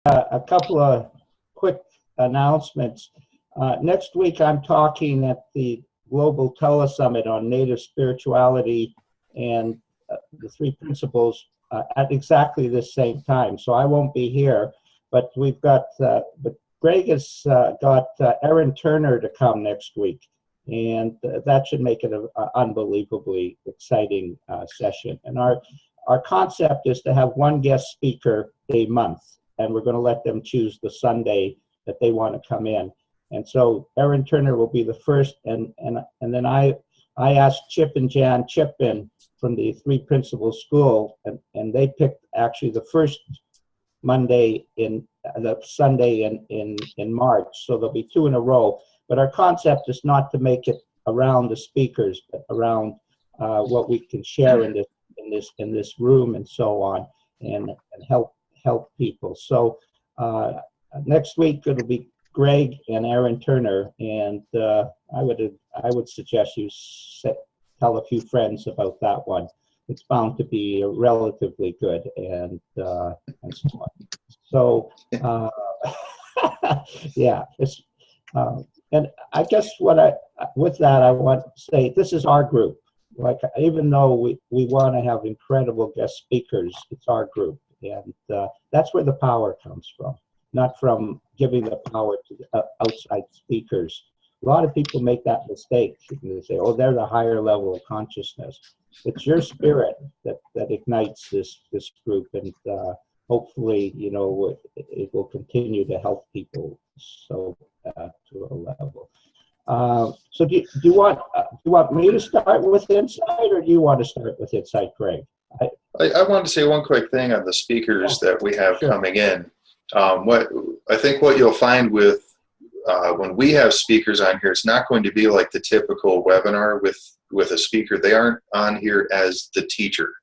A couple of quick announcements. Next week, I'm talking at the Global Telesummit on Native Spirituality and the three principles at exactly the same time. So I won't be here, but we've got, but Greg has got Erin Turner to come next week, and that should make it an unbelievably exciting session. And our concept is to have one guest speaker a month, and we're going to let them choose the Sunday that they want to come in. And so Erin Turner will be the first, and then I asked Chip and Jan Chipin from the Three Principles School, and they picked actually the first Monday in the Sunday in March. So there'll be two in a row. But our concept is not to make it around the speakers, but around what we can share in this room and so on, and help people. So next week it'll be Greg and Erin Turner, and I would suggest you tell a few friends about that one. It's bound to be relatively good and so on. So yeah, it's and I guess with that I want to say this is our group. Like, even though we want to have incredible guest speakers, it's our group, and that's where the power comes from. Not from giving the power to the outside speakers. A lot of people make that mistake. They say, oh, they're the higher level of consciousness. It's your spirit that ignites this group, and hopefully, you know, it will continue to help people to a level. So do you want me to start with insight, or do you want to start with insight, Greg? I wanted to say one quick thing on the speakers that we have coming in. What you'll find with when we have speakers on here, it's not going to be like the typical webinar with a speaker. They aren't on here as the teacher.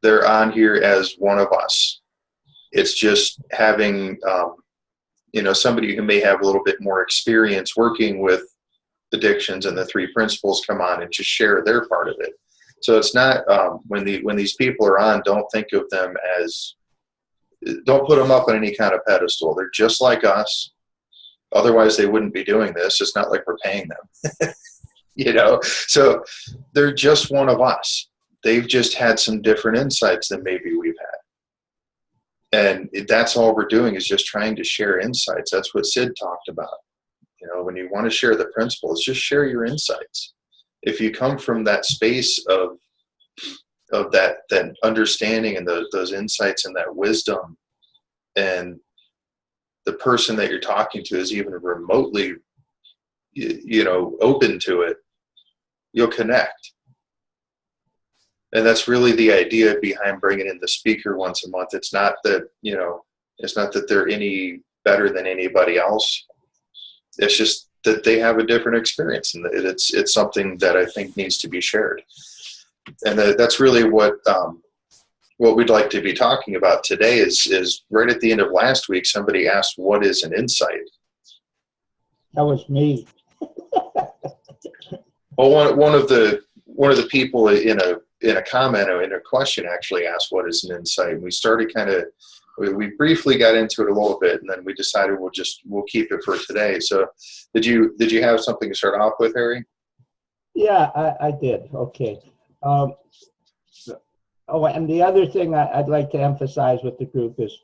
They're on here as one of us. It's just having somebody who may have a little bit more experience working with addictions and the three principles come on and just share their part of it. So it's not when these people are on, don't think of them as, don't put them up on any kind of pedestal. They're just like us. Otherwise, they wouldn't be doing this. It's not like we're paying them, So they're just one of us. They've just had some different insights than maybe we've had. And that's all we're doing is just trying to share insights. That's what Sid talked about. When you want to share the principles, just share your insights. If you come from that space of that understanding and those insights and that wisdom, and the person that you're talking to is even remotely, open to it, you'll connect. And that's really the idea behind bringing in the speaker once a month. It's not that, they're any better than anybody else. It's just that they have a different experience, and it's something that I think needs to be shared. And that's really what we'd like to be talking about today is right at the end of last week, somebody asked, what is an insight? That was me. Well, one of the people in a comment or in a question actually asked, what is an insight? And we started we briefly got into it a little bit, and then we decided we'll keep it for today. So did you have something to start off with, Harry? Yeah, I did. Okay. And the other thing I'd like to emphasize with the group is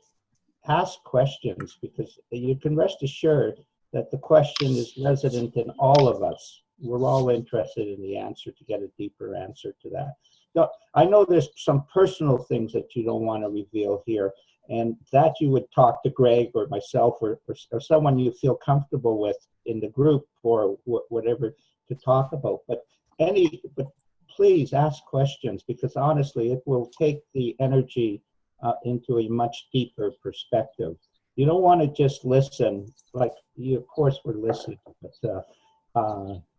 ask questions, because you can rest assured that the question is resident in all of us. We're all interested in the answer to get a deeper answer to that. Now, I know there's some personal things that you don't want to reveal here, and that you would talk to Greg or myself or someone you feel comfortable with in the group or whatever to talk about. But please ask questions, because honestly, it will take the energy into a much deeper perspective. You don't want to just listen, like of course we're listening, but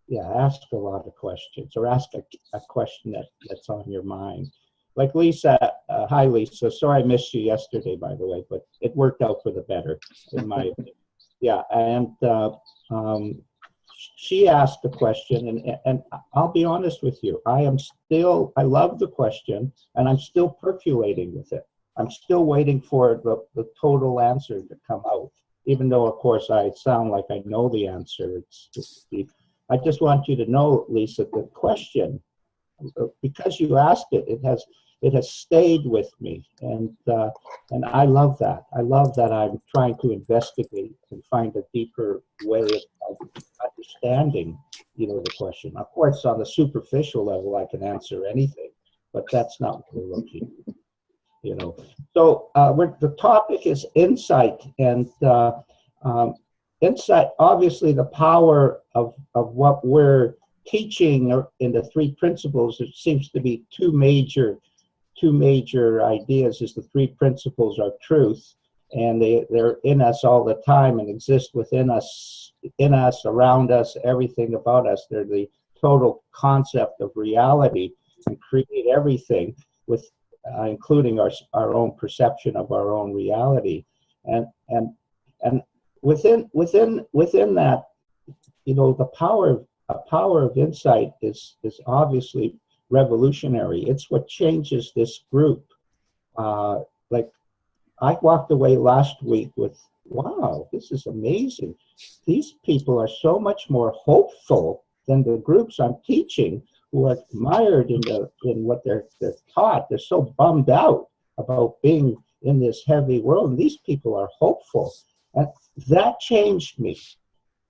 yeah, ask a lot of questions, or ask a question that's on your mind. Like Lisa, hi Lisa, sorry I missed you yesterday, by the way, but it worked out for the better, in my opinion. Yeah, and she asked the question, and I'll be honest with you, I love the question, and I'm still percolating with it. I'm still waiting for the total answer to come out, even though, of course, I sound like I know the answer. I just want you to know, Lisa, the question, because you asked it, it has stayed with me, and I love that. I love that I'm trying to investigate and find a deeper way of understanding, the question. Of course, on the superficial level, I can answer anything, but that's not what we're looking at. So the topic is insight, and insight. Obviously, the power of what we're teaching in the three principles. It seems to be two major ideas. Is the three principles are truth, and they're in us all the time and exist within us, around us, everything about us. They're the total concept of reality and create everything with including our own perception of our own reality, and within that, the power of insight is obviously revolutionary. It's what changes this group. Like, I walked away last week with, wow, this is amazing. These people are so much more hopeful than the groups I'm teaching, who are mired in what they're taught. They're so bummed out about being in this heavy world. And these people are hopeful. And that changed me.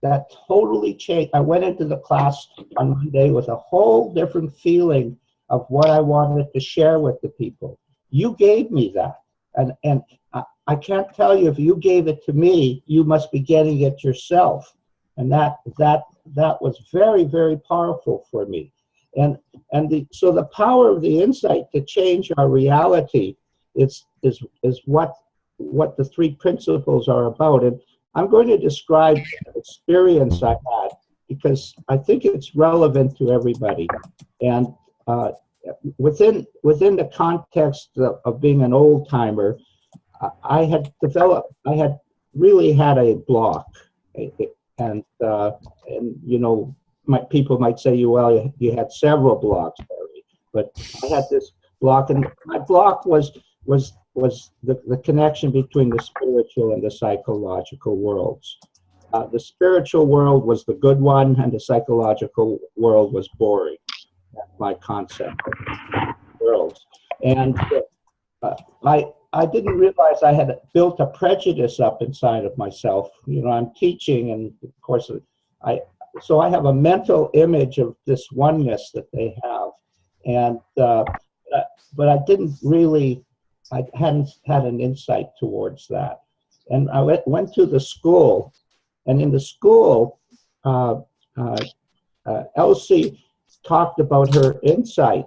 That totally changed. I went into the class on Monday with a whole different feeling of what I wanted to share with the people. You gave me that. And I can't tell you, if you gave it to me, you must be getting it yourself. And that was very, very powerful for me. So the power of the insight to change our reality is what the three principles are about. And I'm going to describe an experience I had, because I think it's relevant to everybody. And within the context of being an old timer, I had really had a block, and people might say, well, you had several blocks, Harry, but I had this block, and my block was the connection between the spiritual and the psychological worlds. The spiritual world was the good one, and the psychological world was boring. That's my concept of worlds. And I didn't realize I had built a prejudice up inside of myself. I'm teaching, and of course, so I have a mental image of this oneness that they have, and but I hadn't had an insight towards that. And I went to the school, and in the school, Elsie talked about her insight,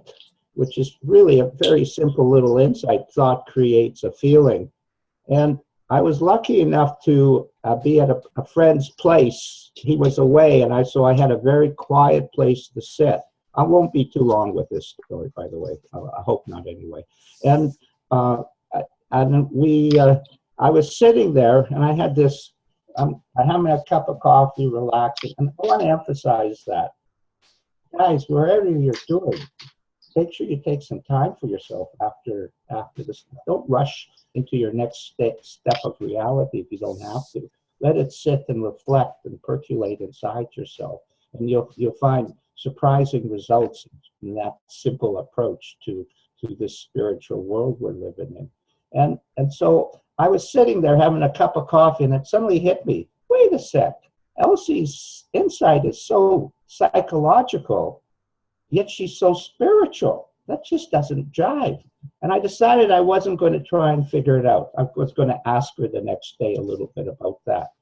which is really a very simple little insight. Thought creates a feeling. And I was lucky enough to be at a friend's place. He was away, and so I had a very quiet place to sit. I won't be too long with this story, by the way. I hope not, anyway. And I was sitting there, and I had this. I'm having a cup of coffee, relaxing, and I want to emphasize that, guys, wherever you're doing, make sure you take some time for yourself after this. Don't rush into your next step of reality if you don't have to. Let it sit and reflect and percolate inside yourself, and you'll find surprising results in that simple approach to this spiritual world we're living in. And so I was sitting there having a cup of coffee, and it suddenly hit me. Wait a sec. Elsie's insight is so psychological, yet she's so spiritual. That just doesn't jive. And I decided I wasn't going to try and figure it out. I was going to ask her the next day a little bit about that.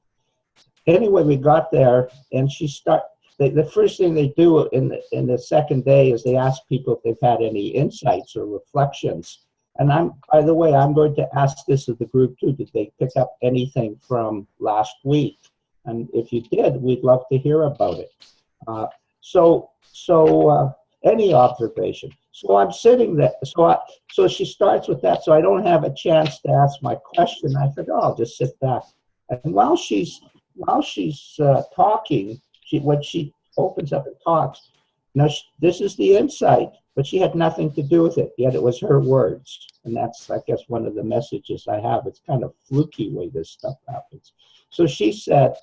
Anyway, we got there, and the first thing they do in the second day is they ask people if they've had any insights or reflections. And by the way, I'm going to ask this of the group too. Did they pick up anything from last week? And if you did, we'd love to hear about it. So any observation. So I'm sitting there. So she starts with that. So I don't have a chance to ask my question. I said, I'll just sit back. And while she's talking, when she opens up and talks, now this is the insight. but she had nothing to do with it, yet it was her words. And that's, I guess, one of the messages I have. It's kind of fluky way this stuff happens. So she said,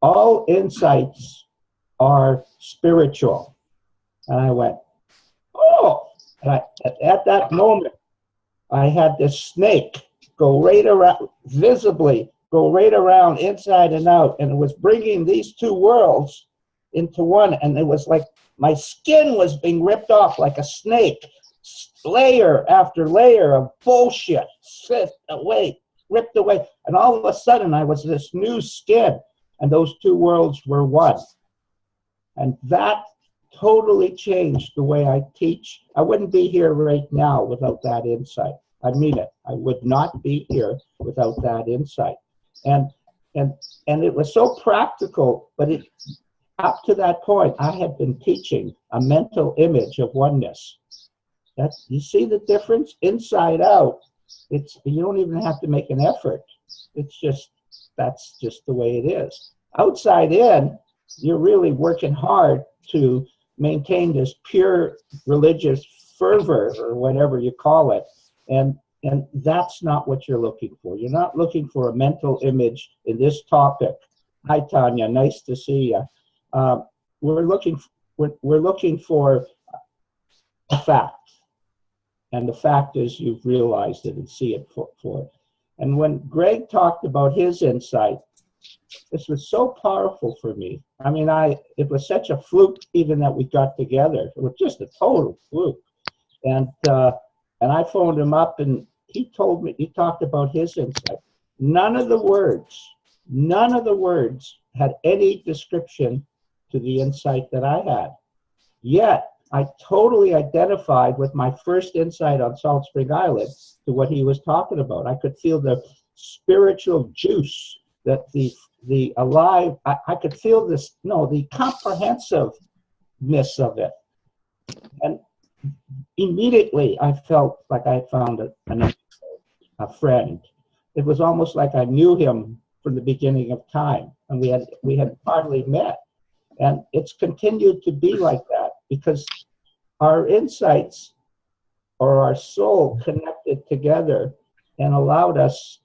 all insights are spiritual. And I went, oh, and at that moment, I had this snake go right around, visibly go right around inside and out, and it was bringing these two worlds into one, and it was like my skin was being ripped off like a snake, layer after layer of bullshit, ripped away, and all of a sudden I was this new skin, and those two worlds were one. And that totally changed the way I teach. I wouldn't be here right now without that insight. I mean it. I would not be here without that insight. And it was so practical, but up to that point, I had been teaching a mental image of oneness. You see the difference? Inside out, you don't even have to make an effort. That's just the way it is. Outside in, you're really working hard to maintain this pure religious fervor, or whatever you call it, and that's not what you're looking for. You're not looking for a mental image in this topic. Hi, Tanya. Nice to see you. We're looking for a fact, and the fact is you've realized it and see it for it. And when Greg talked about his insight, this was so powerful for me. I mean, it was such a fluke even that we got together. It was just a total fluke. And I phoned him up, and he talked about his insight. None of the words had any description to the insight that I had. Yet, I totally identified with my first insight on Salt Spring Island to what he was talking about. I could feel the spiritual juice, that the alive, I could feel the comprehensiveness of it. And immediately I felt like I found a friend. It was almost like I knew him from the beginning of time, and we had hardly met. And it's continued to be like that because our insights, or our soul, connected together and allowed us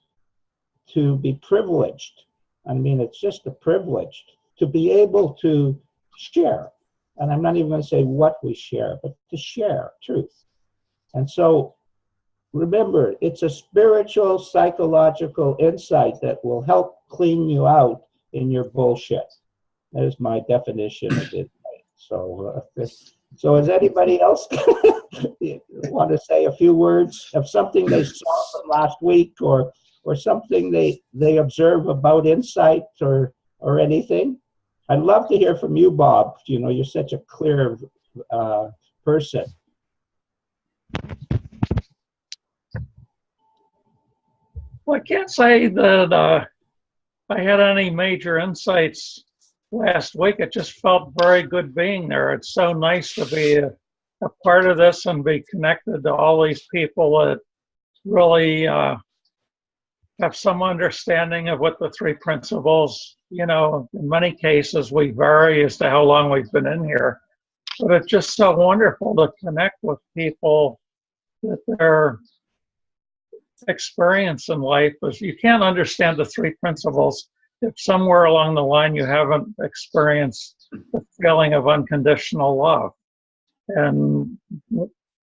to be privileged. I mean, it's just a privilege to be able to share. And I'm not even going to say what we share, but to share truth. And so remember, it's a spiritual, psychological insight that will help clean you out in your bullshit. That is my definition of it. So is anybody else want to say a few words of something they saw from last week, or something they observe about insight, or anything? I'd love to hear from you, Bob. You know, you're such a clear person. Well, I can't say that I had any major insights last week. It just felt very good being there. It's so nice to be a part of this and be connected to all these people that really have some understanding of what the three principles, you know, in many cases we vary as to how long we've been in here, but it's just so wonderful to connect with people that their experience in life is, you can't understand the three principles if somewhere along the line you haven't experienced the feeling of unconditional love. And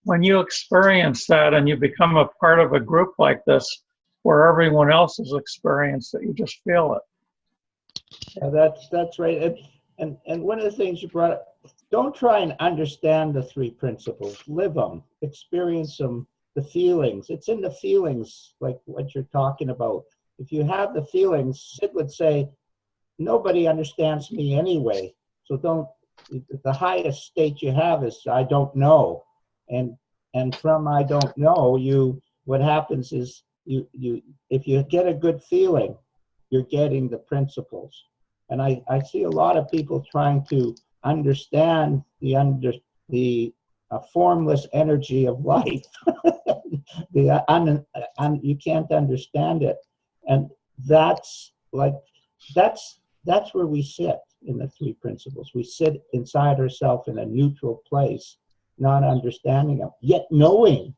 when you experience that and you become a part of a group like this, where everyone else has experienced it, you just feel it. Yeah, that's right. And one of the things you brought up, don't try and understand the three principles. Live them, experience them, the feelings. It's in the feelings, like what you're talking about. If you have the feelings, Sid would say, nobody understands me anyway. So the highest state you have is I don't know. And from I don't know, what happens is if you get a good feeling, you're getting the principles. And I see a lot of people trying to understand the formless energy of life. You can't understand it. And that's where we sit in the three principles. We sit inside ourselves in a neutral place, not understanding them, yet knowing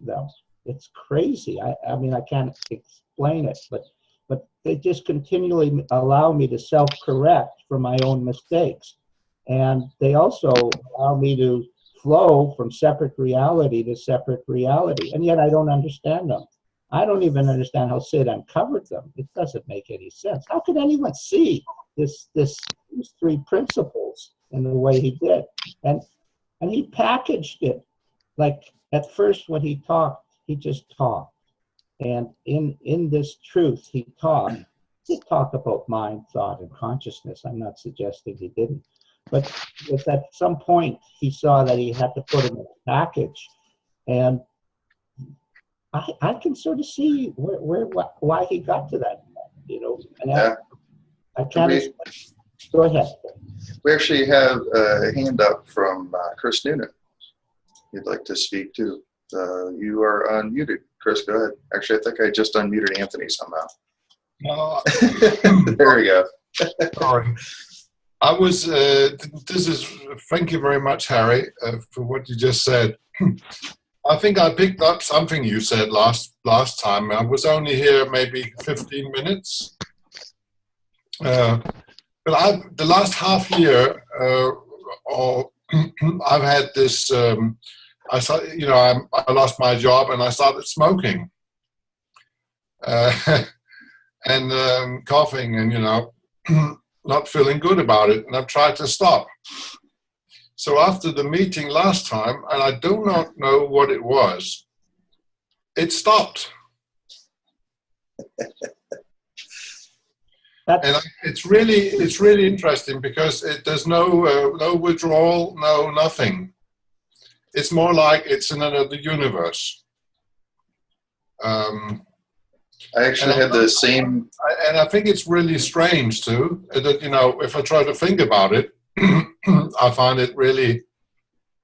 them. It's crazy. I mean, I can't explain it, but they just continually allow me to self-correct for my own mistakes. And they also allow me to flow from separate reality to separate reality. And yet I don't understand them. I don't even understand how Sid uncovered them. It doesn't make any sense. How could anyone see these three principles in the way he did? And he packaged it. Like at first when he talked, he just talked. And in this truth he talked. He did talk about mind, thought, and consciousness. I'm not suggesting he didn't. But at some point he saw that he had to put him in a package. And I can sort of see why he got to that, you know. And Yeah. I can't. Go ahead. We actually have a hand up from Chris Noonan. You'd like to speak too. You are unmuted. Chris, go ahead. Actually, I think I just unmuted Anthony somehow. There we go. Sorry. I was, thank you very much, Harry, for what you just said. I think I picked up something you said last time. I was only here maybe 15 minutes. But the last half year, I've had this, I lost my job and I started smoking. And coughing and, not feeling good about it. And I've tried to stop. So after the meeting last time, and I do not know what it was, it stopped. And it's really interesting because there's no withdrawal, no nothing. It's more like it's in another universe. I actually had the same. And I think it's really strange too, that, if I try to think about it, I find it really,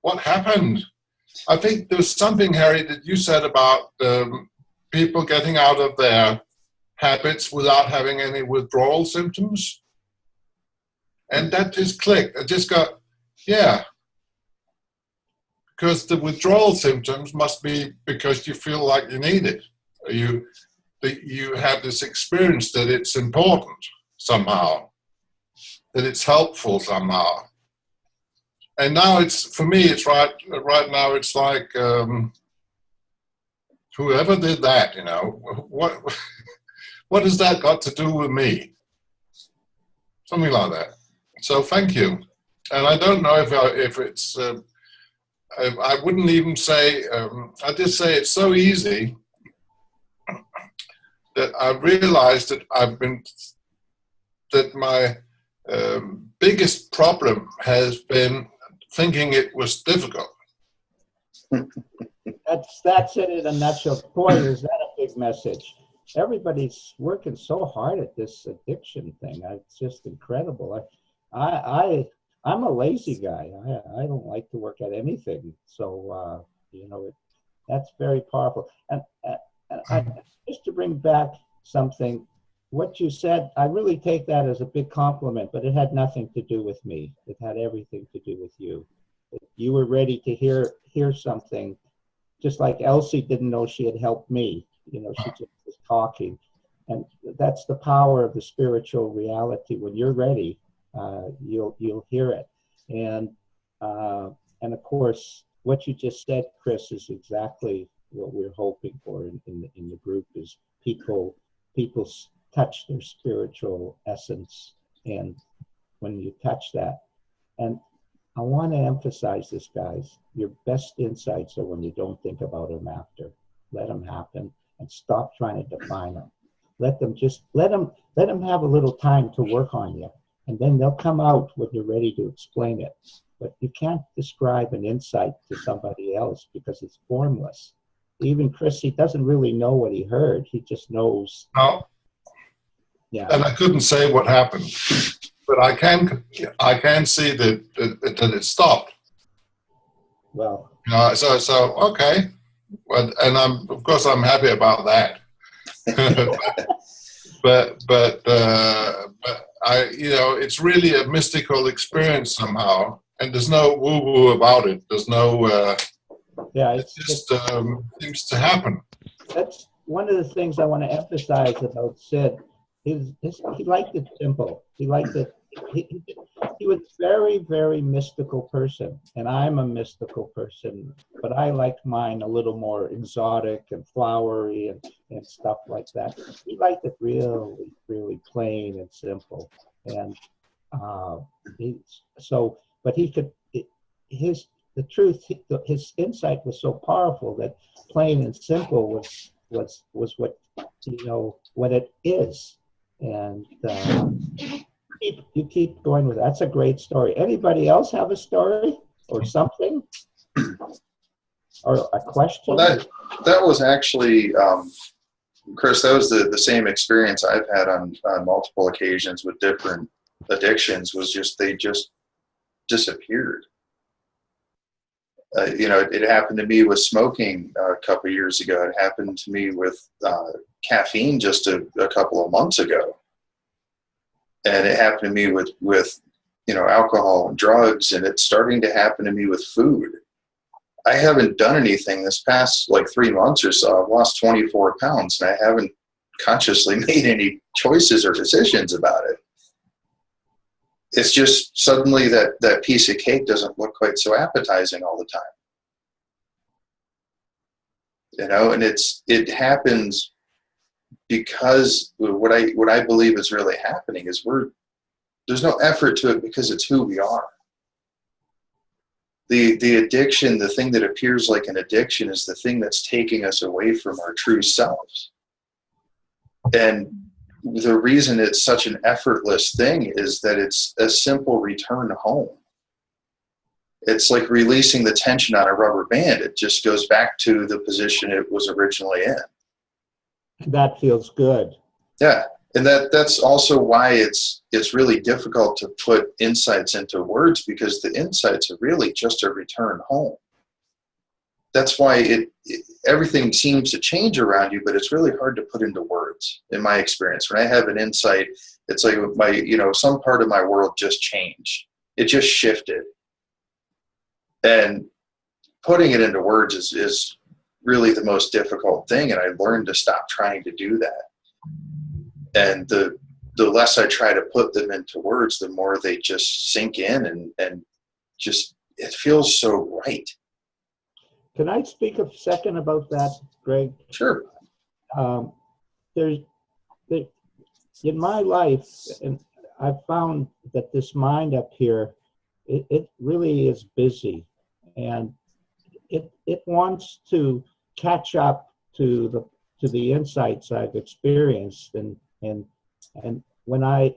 what happened? I think there's something, Harry, that you said about people getting out of their habits without having any withdrawal symptoms. And that just clicked. I just got, yeah. Because the withdrawal symptoms must be because you feel like you need it. You have this experience that it's important somehow, that it's helpful somehow. And now for me, it's right now, it's like, whoever did that, what has that got to do with me? Something like that. So thank you. And I don't know if it's, I wouldn't even say, I just say it's so easy that I realized that my biggest problem has been thinking it was difficult. That's it in a nutshell. Boy, is that a big message. Everybody's working so hard at this addiction thing. It's just incredible. I'm a lazy guy. I don't like to work at anything. So, that's very powerful. And just to bring back something, what you said, I really take that as a big compliment, but it had nothing to do with me. It had everything to do with you. You were ready to hear something, just like Elsie didn't know she had helped me. She just was talking. And that's the power of the spiritual reality. When you're ready, you'll hear it. And of course, what you just said, Chris, is exactly what we're hoping for in the group, is people touch their spiritual essence. And when you touch that, and I want to emphasize this, guys, your best insights are when you don't think about them after. Let them happen and stop trying to define them. Let them have a little time to work on you, and then they'll come out when you're ready to explain it. But you can't describe an insight to somebody else because it's formless. Even Chris, he doesn't really know what he heard. He just knows. No. Yeah. And I couldn't say what happened, but I can see that it stopped. Well. So okay, well, and of course I'm happy about that. but I, it's really a mystical experience somehow. And there's no woo-woo about it. There's no, Yeah, it just seems to happen. that's one of the things I want to emphasize about Sid. He liked it simple. He liked it. He was very, very mystical person, and I'm a mystical person, but I like mine a little more exotic and flowery and stuff like that. He liked it really, really plain and simple, and but he could his his insight was so powerful that plain and simple was what what it is, and you keep going with that. That's a great story. Anybody else have a story or something or a question? Well, that was actually Chris, that was the same experience I've had on multiple occasions with different addictions. Was just they just disappeared. It happened to me with smoking a couple of years ago. It happened to me with caffeine just a couple of months ago. And it happened to me with alcohol and drugs, and it's starting to happen to me with food. I haven't done anything this past 3 months or so. I've lost 24 pounds, and I haven't consciously made any choices or decisions about it. It's just suddenly that piece of cake doesn't look quite so appetizing all the time. And it happens because what I believe is really happening is there's no effort to it because it's who we are. The addiction, the thing that appears like an addiction, is the thing that's taking us away from our true selves. And the reason it's such an effortless thing is that it's a simple return home. It's like releasing the tension on a rubber band. It just goes back to the position it was originally in. That feels good. Yeah, and that's also why it's really difficult to put insights into words, because the insights are really just a return home. That's why everything seems to change around you, but it's really hard to put into words. In my experience, when I have an insight, it's like some part of my world just changed. It just shifted, and putting it into words is really the most difficult thing. And I learned to stop trying to do that. And the less I try to put them into words, the more they just sink in and just, it feels so right. Can I speak a second about that, Greg? Sure. In my life, and I've found that this mind up here, it really is busy, and it wants to catch up to the insights I've experienced, and when I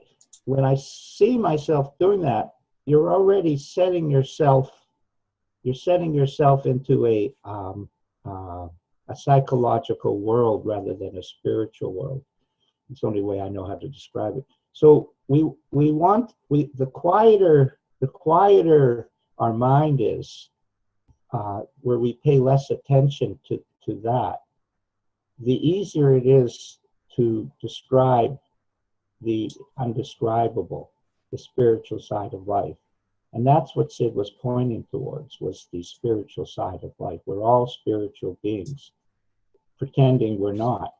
see myself doing that, you're already setting yourself into a psychological world rather than a spiritual world. It's the only way I know how to describe it. So the quieter our mind is, where we pay less attention to that, the easier it is to describe the undescribable, the spiritual side of life. And that's what Sid was pointing towards, was the spiritual side of life. We're all spiritual beings, pretending we're not.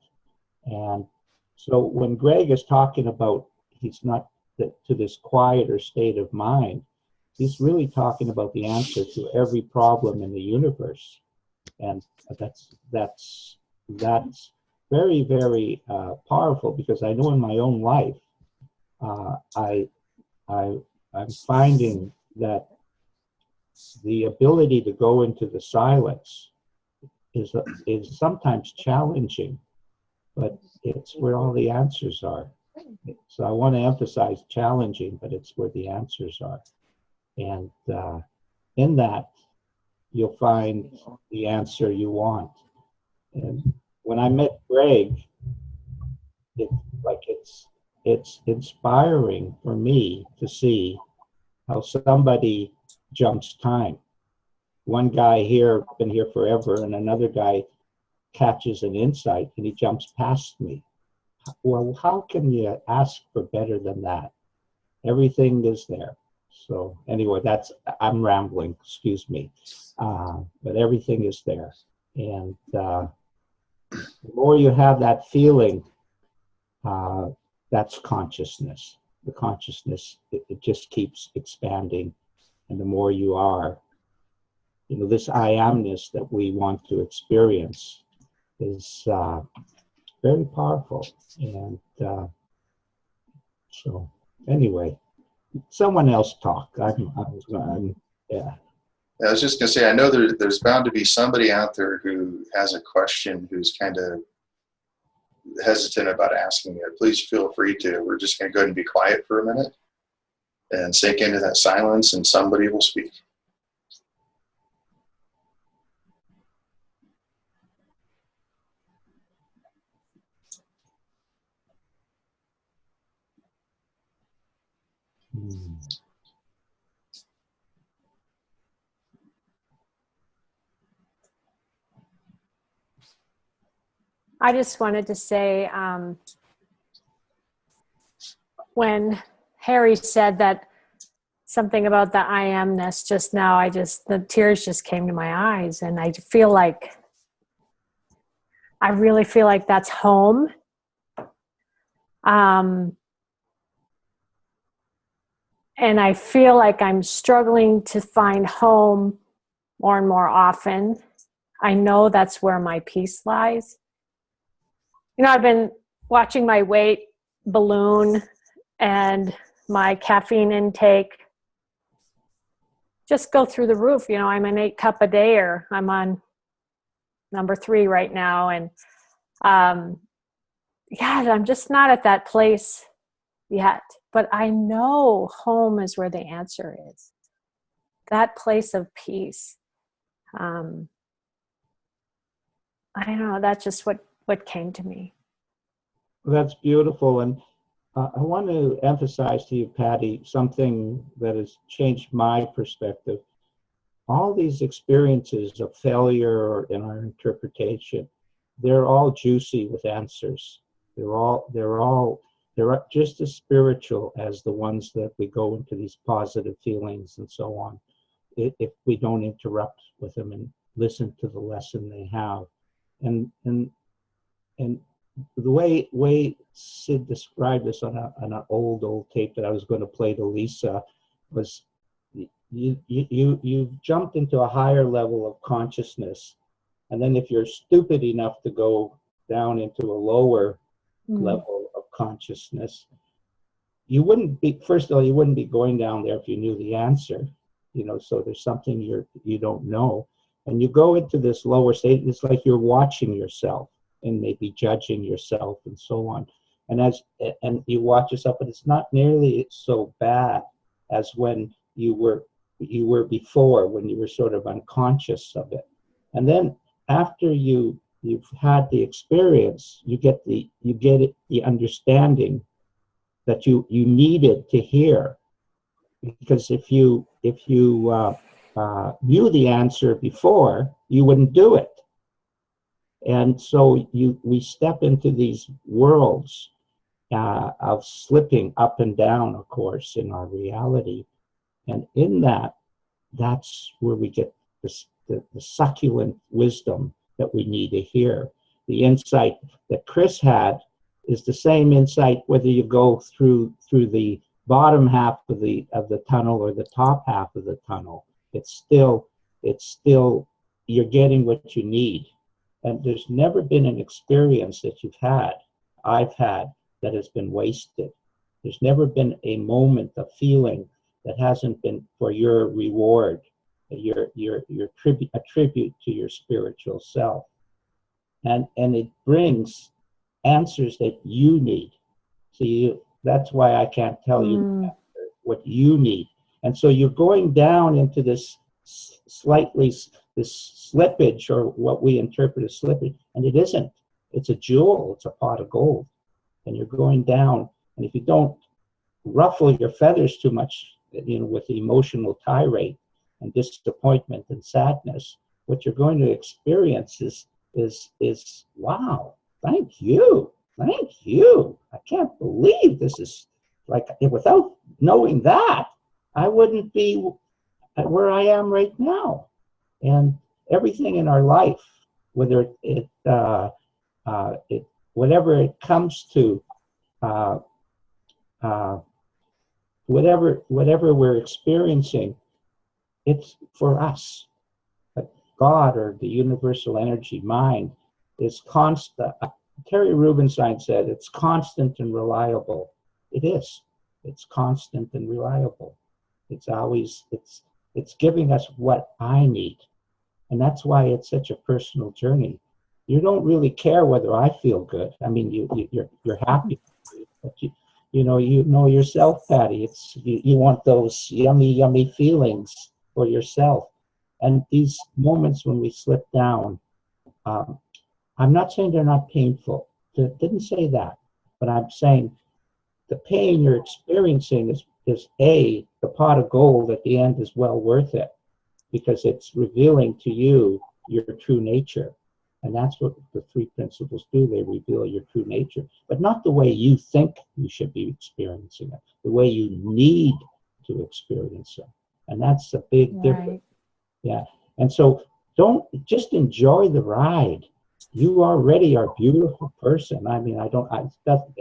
And so when Greg is talking about he's not to this quieter state of mind, he's really talking about the answer to every problem in the universe. And that's very, very powerful, because I know in my own life, I'm finding that the ability to go into the silence is sometimes challenging, but it's where all the answers are. So I want to emphasize challenging, but it's where the answers are. And in that, you'll find the answer you want. And when I met Greg, it's inspiring for me to see how somebody jumps time. One guy here, been here forever, and another guy catches an insight and he jumps past me. Well, how can you ask for better than that? Everything is there. So anyway, I'm rambling, excuse me. But everything is there. And the more you have that feeling, that's consciousness. The consciousness, it just keeps expanding. And the more you are, this I amness that we want to experience is very powerful. And so anyway, someone else talk. Yeah. I was just going to say, I know there's bound to be somebody out there who has a question, who's kind of hesitant about asking it. Please feel free to. We're just going to go ahead and be quiet for a minute and sink into that silence, and somebody will speak. I just wanted to say, when Harry said that something about the I amness just now, the tears just came to my eyes, and I really feel like that's home. And I feel like I'm struggling to find home more and more often. I know that's where my peace lies. I've been watching my weight balloon and my caffeine intake just go through the roof. I'm an 8-cup-a-dayer. I'm on number 3 right now. And I'm just not at that place yet. But I know home is where the answer is. That place of peace. I don't know. That's just what came to me. That's beautiful. And I want to emphasize to you, Patty, something that has changed my perspective. All these experiences of failure in our interpretation, they're all juicy with answers. They're just as spiritual as the ones that we go into these positive feelings and so on, if we don't interrupt with them and listen to the lesson they have. And the way Sid described this on an old tape that I was going to play to Lisa was you jumped into a higher level of consciousness, and then if you're stupid enough to go down into a lower level of consciousness, you wouldn't be going down there if you knew the answer, so there's something you don't know, and you go into this lower state. It's like you're watching yourself and maybe judging yourself and so on. And you watch yourself, but it's not nearly so bad as when you were before, when you were sort of unconscious of it. And then after you've had the experience, you get the understanding that you needed to hear. Because if you knew the answer before, you wouldn't do it. And so we step into these worlds of slipping up and down, of course, in our reality. And in that's where we get the succulent wisdom that we need to hear. The insight that Chris had is the same insight whether you go through the bottom half of the tunnel or the top half of the tunnel. It's still you're getting what you need. And there's never been an experience that I've had, that has been wasted. There's never been a moment of feeling that hasn't been for your reward, your tribute to your spiritual self. And it brings answers that you need. See, that's why I can't tell you what you need. And so you're going down into this slippage, or what we interpret as slippage, and it isn't. It's a jewel. It's a pot of gold. And you're going down, and if you don't ruffle your feathers too much, with the emotional tirade and disappointment and sadness, what you're going to experience is wow, thank you. I can't believe this is like, without knowing that, I wouldn't be where I am right now. And everything in our life, whether whatever it comes to, whatever we're experiencing, it's for us. But God, or the universal energy mind, is constant. Terry Rubinstein said it's constant and reliable. It is. It's constant and reliable. It's always, it's giving us what I need. And that's why it's such a personal journey. You don't really care whether I feel good. I mean, you're happy, but you know yourself, Patty. It's you want those yummy feelings for yourself. And these moments when we slip down, I'm not saying they're not painful. Didn't say that, but I'm saying the pain you're experiencing is the pot of gold at the end is well worth it, because it's revealing to you your true nature. And that's what the three principles do. They reveal your true nature, but not the way you think you should be experiencing it, the way you need to experience it. And that's a big difference. Yeah. And so don't just enjoy the ride. You already are a beautiful person. I mean,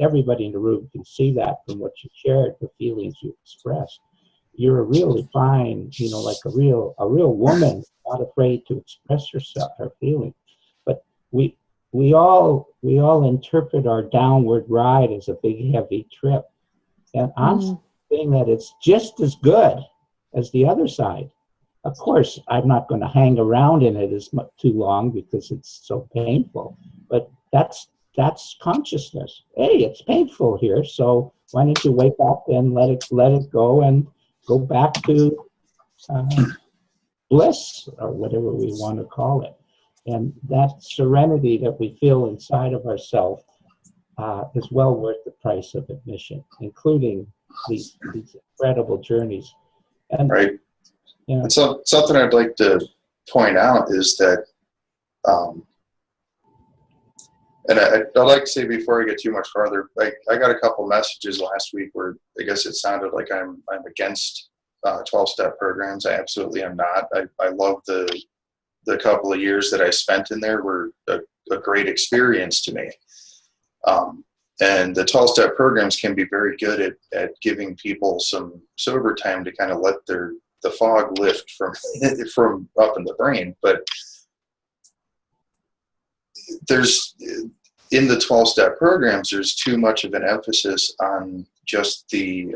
everybody in the room can see that from what you shared, the feelings you expressed. You're a really fine, like a real woman, not afraid to express herself, her feelings. But we all interpret our downward ride as a big heavy trip. And I'm saying that it's just as good as the other side. Of course, I'm not going to hang around in it too long because it's so painful. But that's consciousness. Hey, it's painful here, so why don't you wake up and let it go and go back to bliss, or whatever we want to call it. And that serenity that we feel inside of ourselves is well worth the price of admission, including these incredible journeys. And right. And so something I'd like to point out is that, and I'd like to say before I get too much farther, I got a couple messages last week where I guess it sounded like I'm against 12-step programs. I absolutely am not. I love the couple of years that I spent in there were a great experience to me. And the 12-step programs can be very good at giving people some sober time to kind of let the fog lift from up in the brain. But in the 12-step programs, there's too much of an emphasis on just the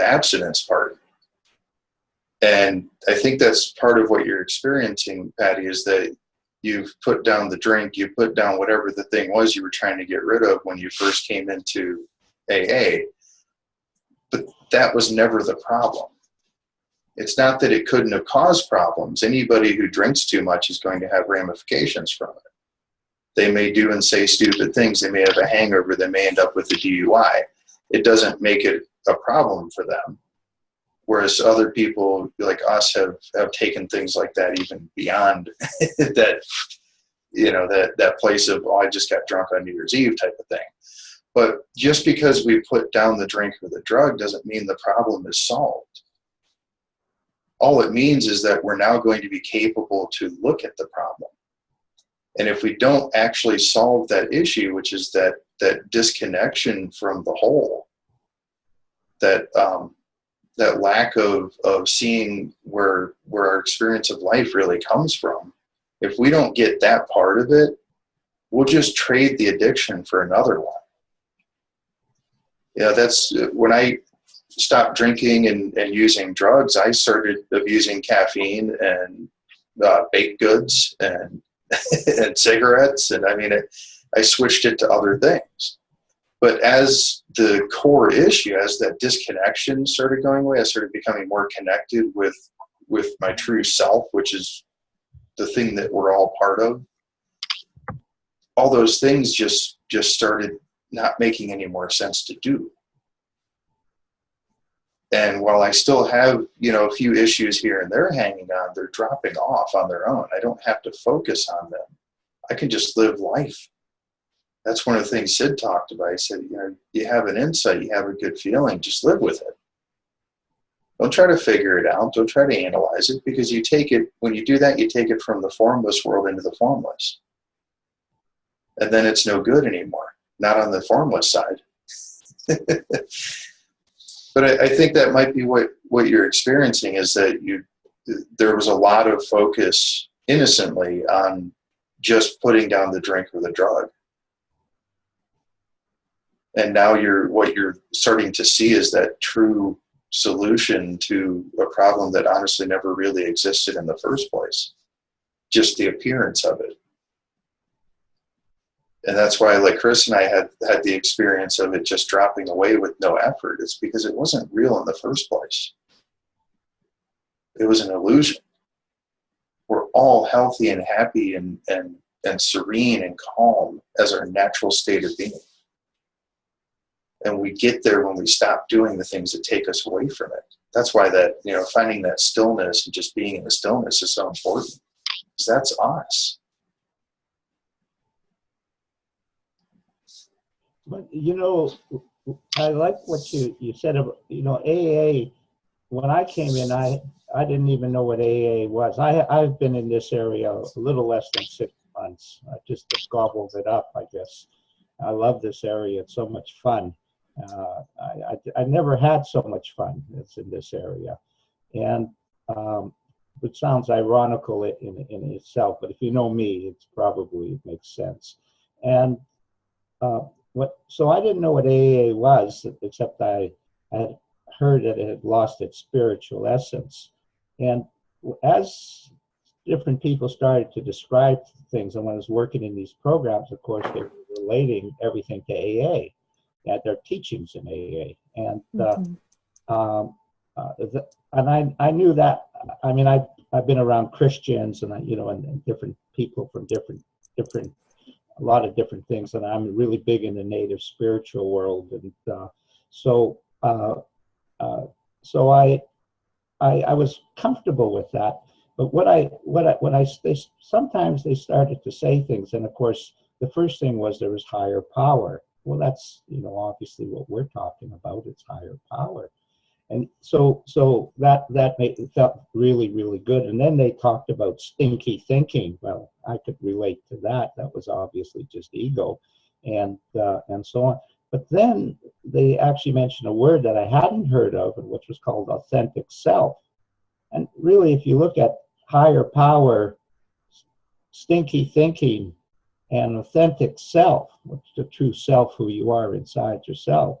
abstinence part. And I think that's part of what you're experiencing, Patty, is that you've put down the drink, you put down whatever the thing was you were trying to get rid of when you first came into AA. But that was never the problem. It's not that it couldn't have caused problems. Anybody who drinks too much is going to have ramifications from it. They may do and say stupid things. They may have a hangover. They may end up with a DUI. It doesn't make it a problem for them. Whereas other people like us have taken things like that even beyond that, that place of, I just got drunk on New Year's Eve type of thing. But just because we put down the drink or the drug doesn't mean the problem is solved. All it means is that we're now going to be capable to look at the problem. And if we don't actually solve that issue, which is that disconnection from the whole, that lack of seeing where our experience of life really comes from, if we don't get that part of it, we'll just trade the addiction for another one. That's when I stopped drinking and using drugs, I started abusing caffeine and baked goods and and cigarettes. And I mean, I switched it to other things. But as the core issue, as that disconnection started going away, I started becoming more connected with my true self, which is the thing that we're all part of. All those things just started not making any more sense to do. And while I still have, a few issues here and there hanging on, they're dropping off on their own. I don't have to focus on them. I can just live life. That's one of the things Sid talked about. He said, you have an insight, you have a good feeling, just live with it. Don't try to figure it out. Don't try to analyze it, because you take it, when you do that, you take it from the formless world into the formless. And then it's no good anymore. Not on the formless side. But I think that might be what you're experiencing, is that there was a lot of focus innocently on just putting down the drink or the drug. And now what you're starting to see is that true solution to a problem that honestly never really existed in the first place. Just the appearance of it. And that's why, like Chris and I had the experience of it just dropping away with no effort. It's because it wasn't real in the first place. It was an illusion. We're all healthy and happy and serene and calm as our natural state of being. And we get there when we stop doing the things that take us away from it. That's why finding that stillness and just being in the stillness is so important. Because that's us. But, I like what you said about, AA. When I came in, I didn't even know what AA was. I've been in this area a little less than 6 months. I just gobbled it up, I guess. I love this area. It's so much fun. I never had so much fun as in this area. And it sounds ironical in itself, but if you know me, it makes sense. And so I didn't know what AA was, except I had heard that it had lost its spiritual essence. And as different people started to describe things, and when I was working in these programs, of course, they were relating everything to AA, at their teachings in AA. And and I knew that. I mean, I've been around Christians and and different people from different a lot of different things, and I'm really big in the native spiritual world, and so I was comfortable with that. But sometimes they started to say things, and of course the first thing was there was higher power. Well, that's obviously what we're talking about. It's higher power, and so that made it felt really, really good. And then they talked about stinky thinking. Well, I could relate to that. That was obviously just ego, and so on. But then they actually mentioned a word that I hadn't heard of, which was called authentic self. And really, if you look at higher power, stinky thinking, and authentic self, which is the true self, who you are inside yourself,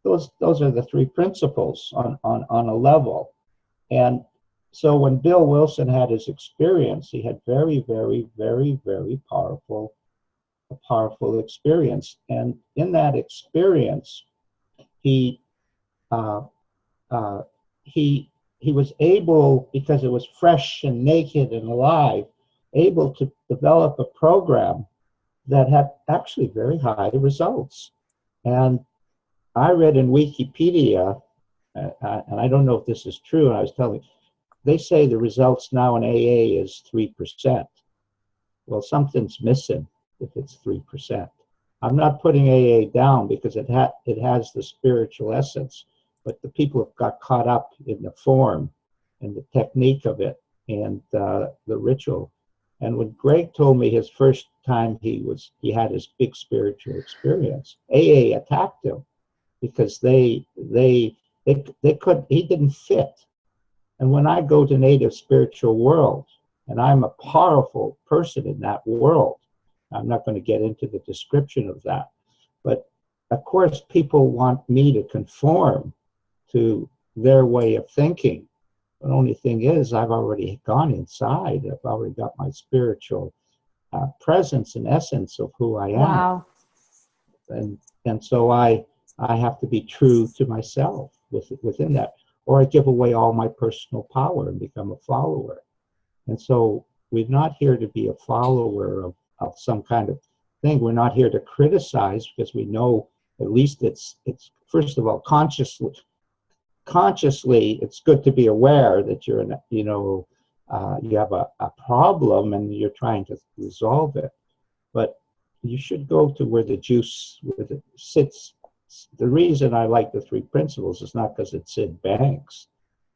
those are the three principles on a level. And so when Bill Wilson had his experience, he had very, very, very, very powerful experience. And in that experience, he was able, because it was fresh and naked and alive, able to develop a program that had actually very high results. And I read in Wikipedia, and I don't know if this is true, and I was telling, they say the results now in AA is 3%. Well, something's missing if it's 3%. I'm not putting AA down because it has the spiritual essence, but the people have got caught up in the form and the technique of it and the ritual. And when Greg told me his first time he had his big spiritual experience, AA attacked him because he didn't fit. And when I go to native spiritual world, and I'm a powerful person in that world, I'm not going to get into the description of that, but of course people want me to conform to their way of thinking. The only thing is, I've already gone inside. I've already got my spiritual presence and essence of who I am. Wow. And so I have to be true to myself within that, or I give away all my personal power and become a follower. And so we're not here to be a follower of some kind of thing. We're not here to criticize, because we know at least it's first of all, consciously, it's good to be aware that you're you have a problem and you're trying to resolve it. But you should go to where the juice sits. The reason I like the three principles is not because it's Sid Banks.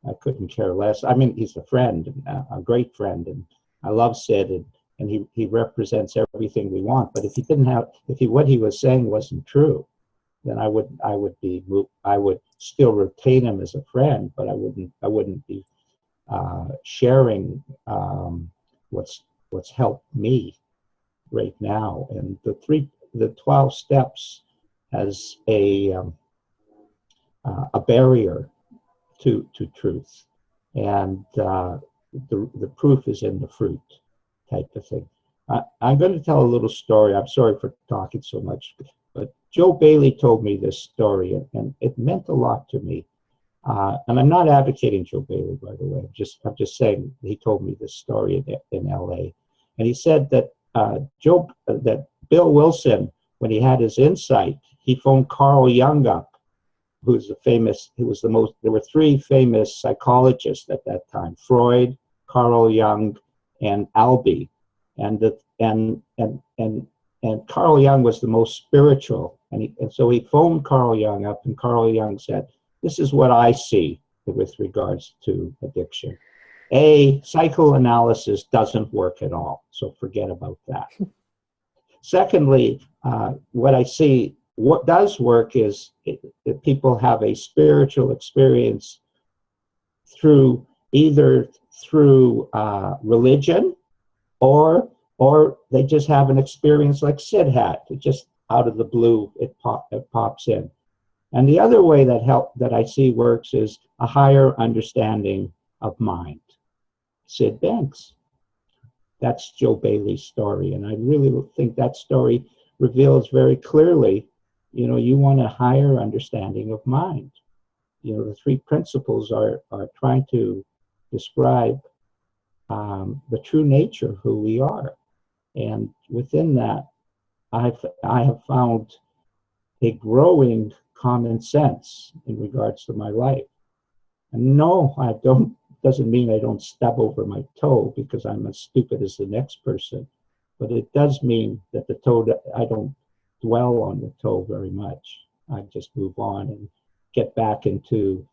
I couldn't care less. I mean, he's a friend, a great friend, and I love Sid, and he represents everything we want. But if he didn't have, what he was saying wasn't true, then I would still retain him as a friend, but I wouldn't be sharing what's helped me right now. And the 12 steps has a barrier to truth, and the proof is in the fruit, type of thing. I'm going to tell a little story. I'm sorry for talking so much, but Joe Bailey told me this story, and it meant a lot to me. And I'm not advocating Joe Bailey, by the way. I'm just saying he told me this story in L.A. And he said that that Bill Wilson, when he had his insight, he phoned Carl Jung up, there were three famous psychologists at that time: Freud, Carl Jung, and Albee. And Carl Jung was the most spiritual, and so he phoned Carl Jung up, and Carl Jung said, "This is what I see with regards to addiction. Psychoanalysis doesn't work at all, so forget about that. Secondly, what I see, what does work is that people have a spiritual experience either through religion, or they just have an experience like Sid had. It just out of the blue, it pops in. And the other way that I see works is a higher understanding of mind." Sid Banks. That's Joe Bailey's story, and I really think that story reveals very clearly, you want a higher understanding of mind. The three principles are trying to describe the true nature of who we are. And within that, I have found a growing common sense in regards to my life. And no, I don't, doesn't mean I don't stub over my toe because I'm as stupid as the next person. But it does mean that I don't dwell on the toe very much. I just move on and get back into,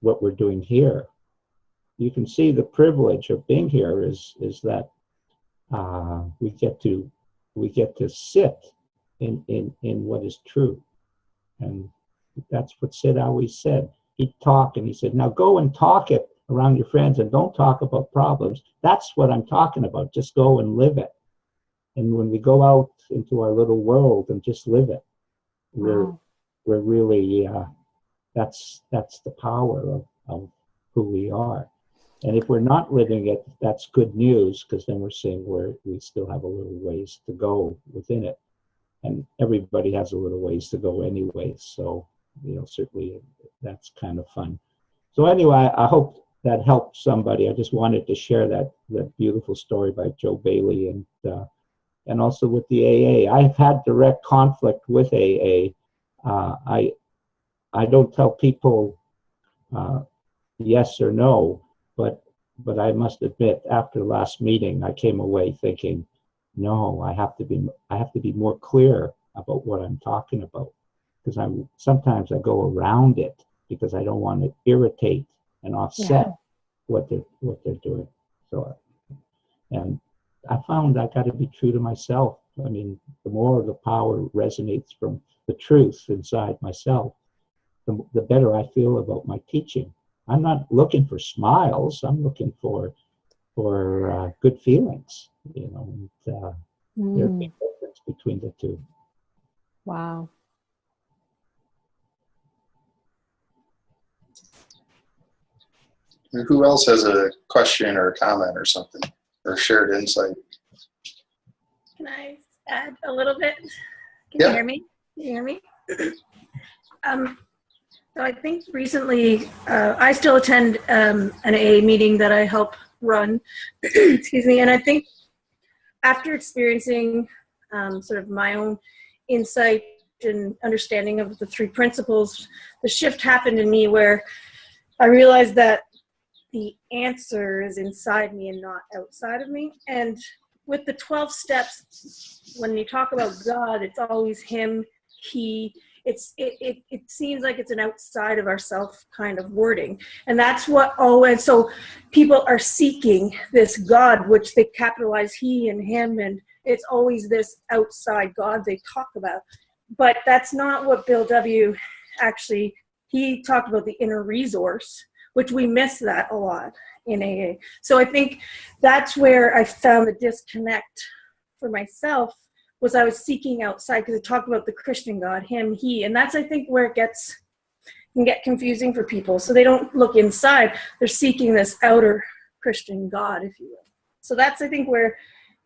what we're doing here. You can see the privilege of being here is that we get to sit in what is true. And that's what Sid always said. He'd talk and he said, "Now go and talk it around your friends and don't talk about problems. That's what I'm talking about. Just go and live it." And when we go out into our little world and just live it, we're really, that's the power of who we are. And if we're not living it, that's good news, because then we're saying we still have a little ways to go within it. And everybody has a little ways to go anyway. So, certainly that's kind of fun. So anyway, I hope that helped somebody. I just wanted to share that beautiful story by Joe Bailey, and also with the AA. I've had direct conflict with AA. I don't tell people yes or no, but I must admit, after the last meeting, I came away thinking, no, I have to be more clear about what I'm talking about, because sometimes I go around it because I don't want to irritate and offset what they're doing. So, and I found I got to be true to myself. I mean, the more the power resonates from the truth inside myself, the better I feel about my teaching. I'm not looking for smiles. I'm looking for good feelings. There's a big difference between the two. Wow. Who else has a question or a comment or something, or shared insight? Can I add a little bit? Can Yeah. you hear me? Can you hear me? So I think recently, I still attend an AA meeting that I help run, excuse me, and I think after experiencing sort of my own insight and understanding of the three principles, the shift happened in me where I realized that the answer is inside me and not outside of me. And with the 12 steps, when you talk about God, it's always him, he. it seems like it's an outside of ourself kind of wording. And that's what always, so people are seeking this God, which they capitalize he and him, and it's always this outside God they talk about. But that's not what Bill W. actually, he talked about the inner resource, which we miss that a lot in AA. So I think that's where I found the disconnect for myself, was I was seeking outside, because it talked about the Christian God, him, he, and that's, I think, where it can get confusing for people. So they don't look inside, they're seeking this outer Christian God, if you will. So that's, I think, where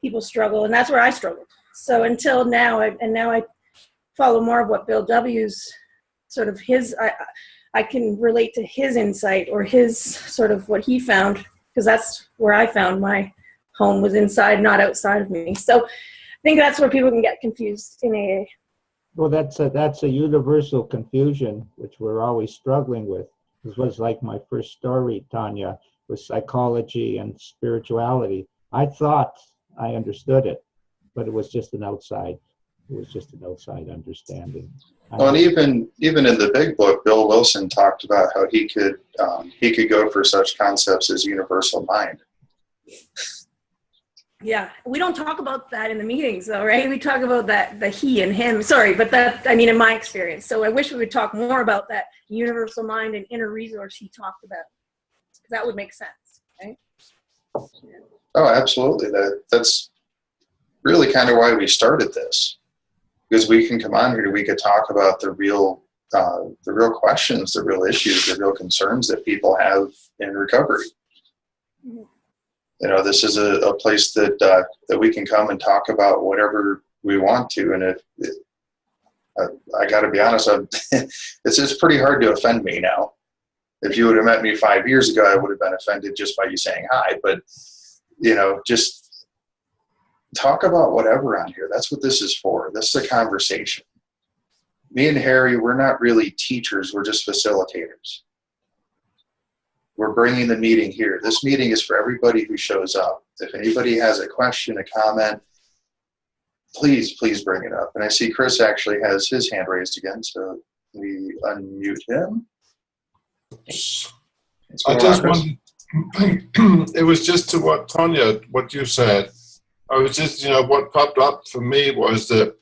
people struggle, and that's where I struggled. So until now, now I follow more of what Bill W.'s sort of I can relate to his insight, or his sort of what he found, because that's where I found my home, was inside, not outside of me. So I think that's where people can get confused in AA. Well, that's a universal confusion, which we're always struggling with. This was like my first story, Tanya, with psychology and spirituality. I thought I understood it, but it was just an outside. It was just an outside understanding. Well, and even in the big book, Bill Wilson talked about how he could go for such concepts as universal mind. Yeah, we don't talk about that in the meetings, though, right? We talk about the he and him. Sorry, but that, I mean, in my experience. So I wish we would talk more about that universal mind and inner resource he talked about. That would make sense, right? Yeah. Oh, absolutely. That's really kind of why we started this, because we can come on here, we could talk about the real questions, the real issues, the real concerns that people have in recovery. Mm-hmm. You know, this is a place that we can come and talk about whatever we want to. And I got to be honest, it's pretty hard to offend me now. If you would have met me 5 years ago, I would have been offended just by you saying hi. But, you know, just talk about whatever on here. That's what this is for. This is a conversation. Me and Harry, we're not really teachers. We're just facilitators. We're bringing the meeting here. This meeting is for everybody who shows up. If anybody has a question, a comment, please bring it up. And I see Chris actually has his hand raised again, so we unmute him. I just wanted, it was just to what you said. I was just, what popped up for me was that,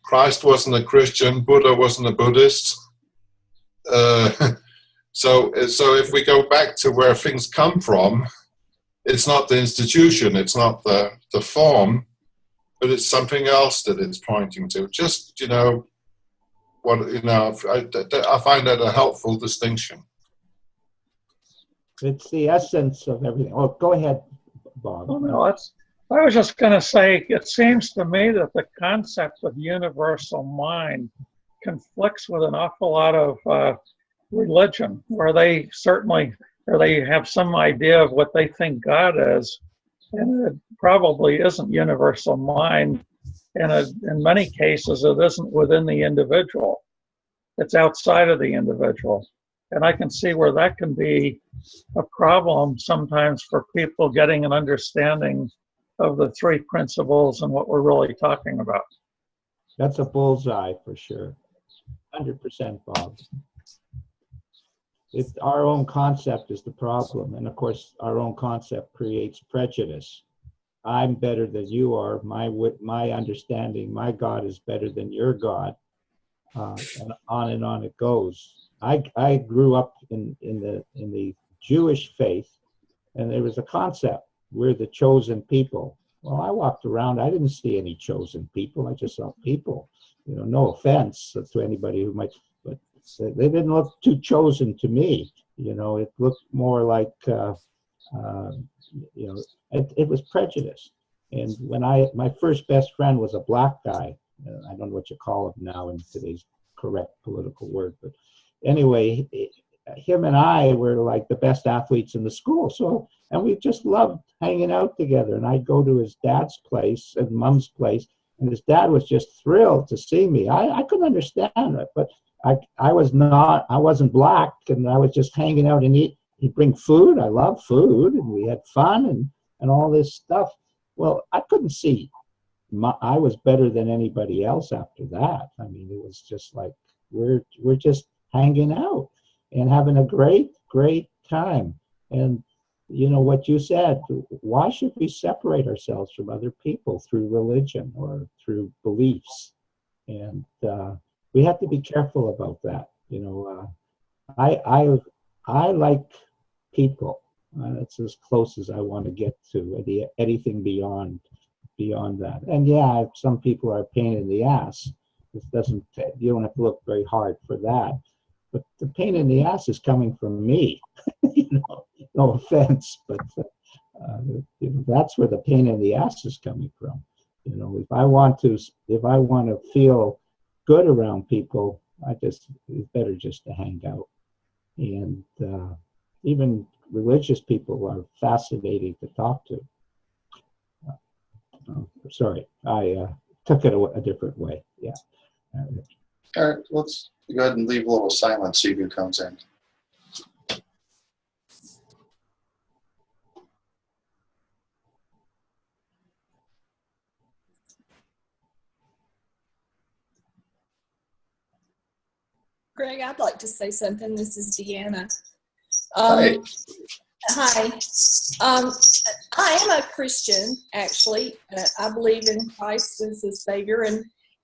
Christ wasn't a Christian, Buddha wasn't a Buddhist. So if we go back to where things come from, it's not the institution, it's not the form, but it's something else that it's pointing to. Just, I find that a helpful distinction. It's the essence of everything. Oh, go ahead, Bob. Oh, no, I was just going to say, it seems to me that the concept of universal mind conflicts with an awful lot of religion, where they have some idea of what they think God is, and it probably isn't universal mind, and in many cases it isn't within the individual. It's outside of the individual, and I can see where that can be a problem sometimes for people getting an understanding of the three principles and what we're really talking about. That's a bullseye for sure. 100%, Bob. Our own concept is the problem, and of course our own concept creates prejudice. I'm better than you are. My understanding, my God is better than your God, and on it goes. I grew up in the Jewish faith, and there was a concept: we're the chosen people. Well, I walked around, I didn't see any chosen people. I just saw people. No offense to anybody who might, but they didn't look too chosen to me. It looked more like, it was prejudice. And when my first best friend was a black guy, I don't know what you call him now in today's correct political word, but anyway, him and I were like the best athletes in the school. So, and we just loved hanging out together. And I'd go to his dad's place and mom's place, and his dad was just thrilled to see me. I couldn't understand it, but I wasn't black, and I was just hanging out and he'd bring food. I love food, and we had fun and all this stuff. Well, I couldn't see I was better than anybody else after that. I mean, it was just like we're just hanging out and having a great time. And you know what you said, why should we separate ourselves from other people through religion or through beliefs? And we have to be careful about that. You know, I like people. That's as close as I want to get to anything beyond that. And yeah, some people are a pain in the ass. You don't have to look very hard for that. But the pain in the ass is coming from me. You know, no offense, but you know, that's where the pain in the ass is coming from. You know, if I want to feel good around people, it's better just to hang out. And even religious people are fascinating to talk to. Sorry, I took it a different way. Yeah. All right, let's go ahead and leave a little silence, see who comes in. Greg, I'd like to say something. This is Deanna. Hi. Hi. I am a Christian, actually. I believe in Christ as the Savior,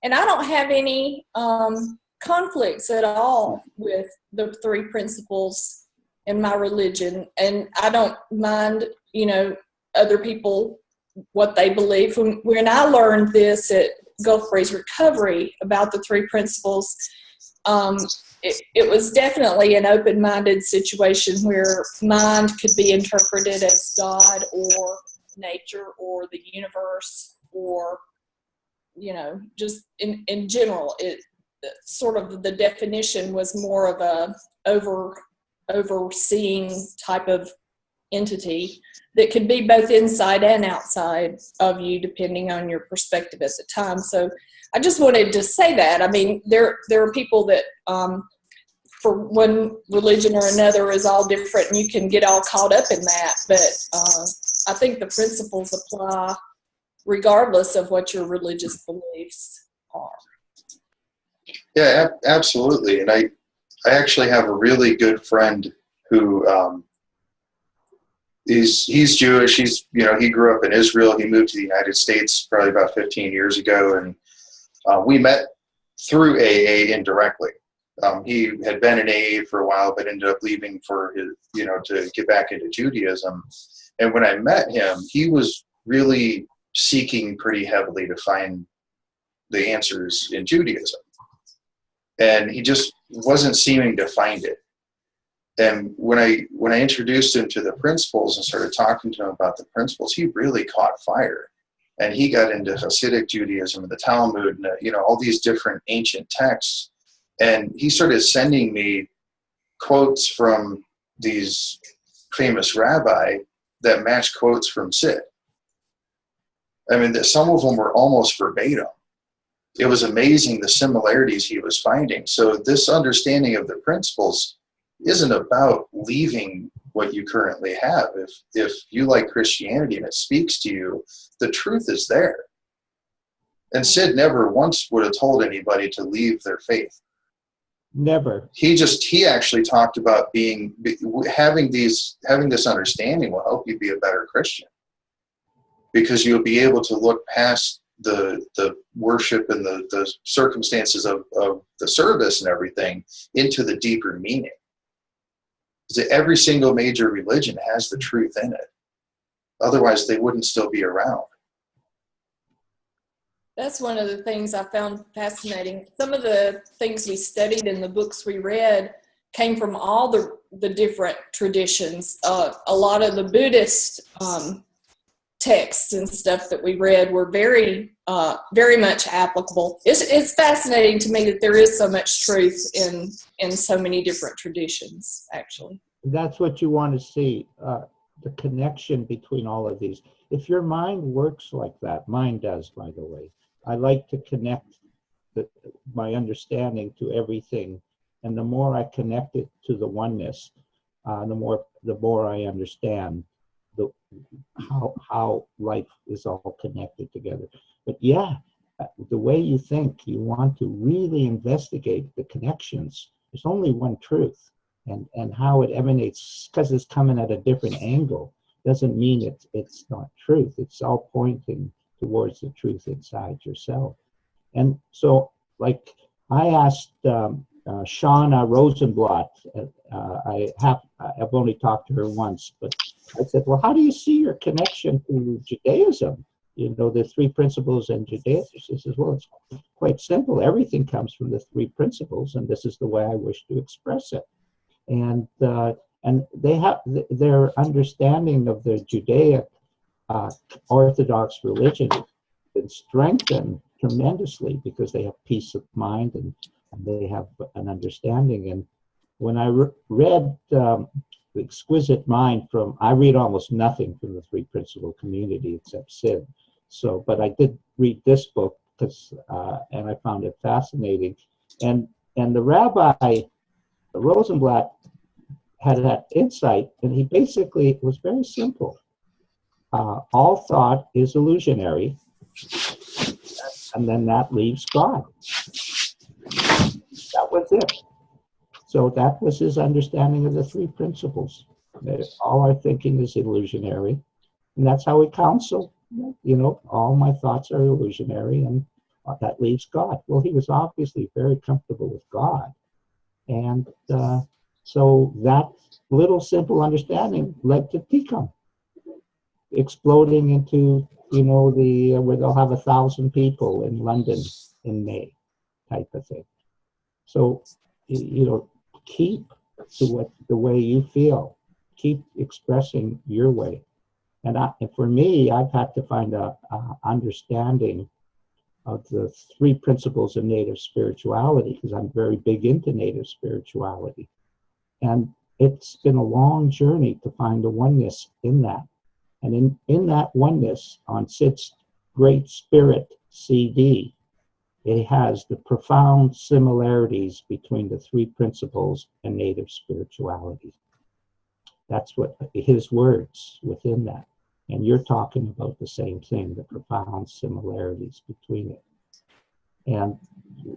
and I don't have any conflicts at all with the three principles in my religion, and I don't mind, you know, other people what they believe. When I learned this at Gulf Breeze Recovery about the three principles, it was definitely an open-minded situation where mind could be interpreted as God or nature or the universe, or, you know, just in general, it sort of the definition was more of a overseeing type of entity that could be both inside and outside of you depending on your perspective at the time. So I just wanted to say that. I mean, there are people that for one religion or another is all different, and you can get all caught up in that. But I think the principles apply regardless of what your religious beliefs are. Yeah, absolutely. And I actually have a really good friend who he's Jewish. He grew up in Israel. He moved to the United States probably about 15 years ago, and we met through AA indirectly. He had been in AA for a while, but ended up leaving for his, to get back into Judaism. And when I met him, he was really seeking pretty heavily to find the answers in Judaism. And he just wasn't seeming to find it. And when I introduced him to the principles and started talking to him about the principles, he really caught fire. And he got into Hasidic Judaism and the Talmud and, all these different ancient texts. And he started sending me quotes from these famous rabbi that matched quotes from Sid. I mean, some of them were almost verbatim. It was amazing the similarities he was finding. So this understanding of the principles isn't about leaving what you currently have. If you like Christianity and it speaks to you, the truth is there. And Sid never once would have told anybody to leave their faith. Never. He actually talked about having this understanding will help you be a better Christian, because you'll be able to look past the worship and the circumstances of the service and everything into the deeper meaning. Because every single major religion has the truth in it. Otherwise, they wouldn't still be around. That's one of the things I found fascinating. Some of the things we studied in the books we read came from all the different traditions. A lot of the Buddhist texts and stuff that we read were very, very much applicable. It's fascinating to me that there is so much truth in so many different traditions, actually. That's what you want to see, the connection between all of these. If your mind works like that, mine does, by the way. I like to connect my understanding to everything, and the more I connect it to the oneness, the more I understand how life is all connected together. But yeah, the way you think, you want to really investigate the connections. There's only one truth, and how it emanates, because it's coming at a different angle, doesn't mean it's not truth. It's all pointing towards the truth inside yourself. And so, like, I asked Shauna Rosenblatt, I've only talked to her once, but I said, well, how do you see your connection to Judaism? You know, the three principles in Judaism. She says, well, it's quite simple. Everything comes from the three principles, and this is the way I wish to express it. And they have their understanding of the Judaic Orthodox religion has been strengthened tremendously because they have peace of mind and they have an understanding. And when I read The Exquisite Mind I read almost nothing from the three principle community except Sid. So, but I did read this book because, and I found it fascinating. And the Rabbi Rosenblatt had that insight, and he basically was very simple. All thought is illusionary, and then that leaves God. That was it. So that was his understanding of the three principles. That all our thinking is illusionary, and that's how we counsel. You know, all my thoughts are illusionary, and that leaves God. Well, he was obviously very comfortable with God, and so that little simple understanding led to Tikkun, exploding into, you know, where they'll have 1,000 people in London in May, type of thing. So, you know, keep to the way you feel. Keep expressing your way. And for me, I've had to find a understanding of the three principles of Native spirituality, because I'm very big into Native spirituality. And it's been a long journey to find the oneness in that. And in that oneness, on Sid's Great Spirit CD, it has the profound similarities between the three principles and Native spirituality. That's what his words within that. And you're talking about the same thing, the profound similarities between it. And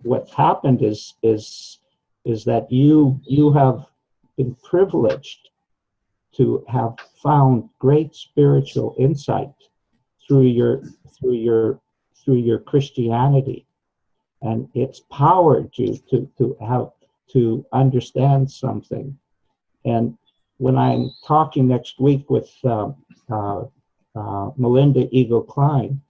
what's happened is that you have been privileged to have found great spiritual insight through your Christianity, and it's powered you to understand something. And when I'm talking next week with Melinda Eagle Klein,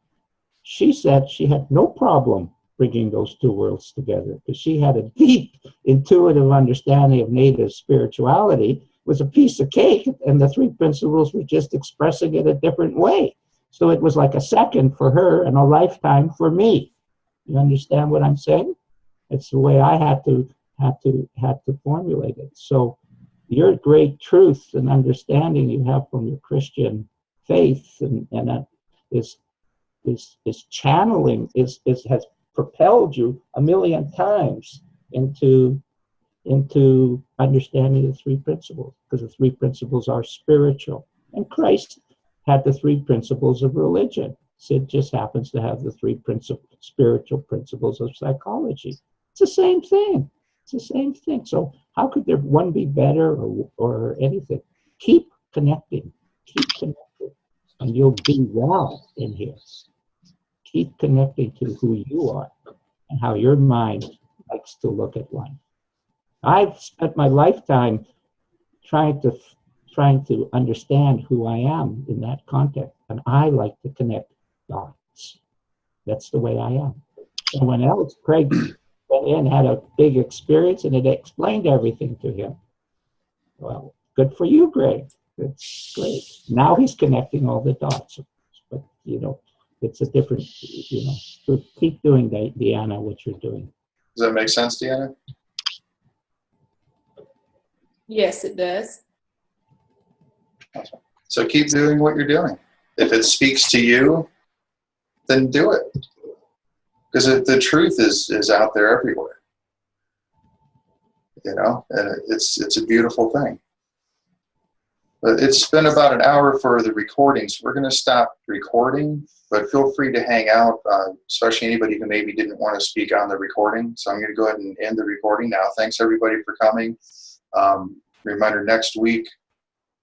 she said she had no problem bringing those two worlds together because she had a deep intuitive understanding of Native spirituality. It was a piece of cake, and the three principles were just expressing it a different way. So it was like a second for her and a lifetime for me. You understand what I'm saying? It's the way I had to formulate it. So your great truth and understanding you have from your Christian faith and is channeling, has propelled you a million times into understanding the three principles, because the three principles are spiritual. And Christ had the three principles of religion. Sid just happens to have the three spiritual principles of psychology. It's the same thing. It's the same thing. So how could there one be better or anything? Keep connecting. Keep connecting. And you'll be well in here. Keep connecting to who you are and how your mind likes to look at life. I've spent my lifetime trying to understand who I am in that context, and I like to connect dots. That's the way I am. And when Alex Craig went in, had a big experience, and it explained everything to him. Well, good for you, Greg. It's great. Now he's connecting all the dots. But, you know, it's a different, you know, so keep doing that, Deanna, what you're doing. Does that make sense, Deanna? Yes, it does. So keep doing what you're doing. If it speaks to you, then do it. Because the truth is out there everywhere. You know, and it's a beautiful thing. But it's been about an hour for the recording, so we're going to stop recording. but feel free to hang out, especially anybody who maybe didn't want to speak on the recording. So I'm going to go ahead and end the recording now. Thanks everybody for coming. Reminder, next week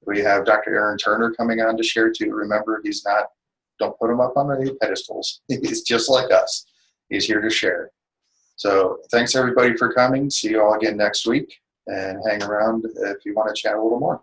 we have Dr. Aaron Turner coming on to share too. Remember, he's not, don't put him up on any pedestals. He's just like us. He's here to share. So thanks everybody for coming. See you all again next week, and hang around if you want to chat a little more.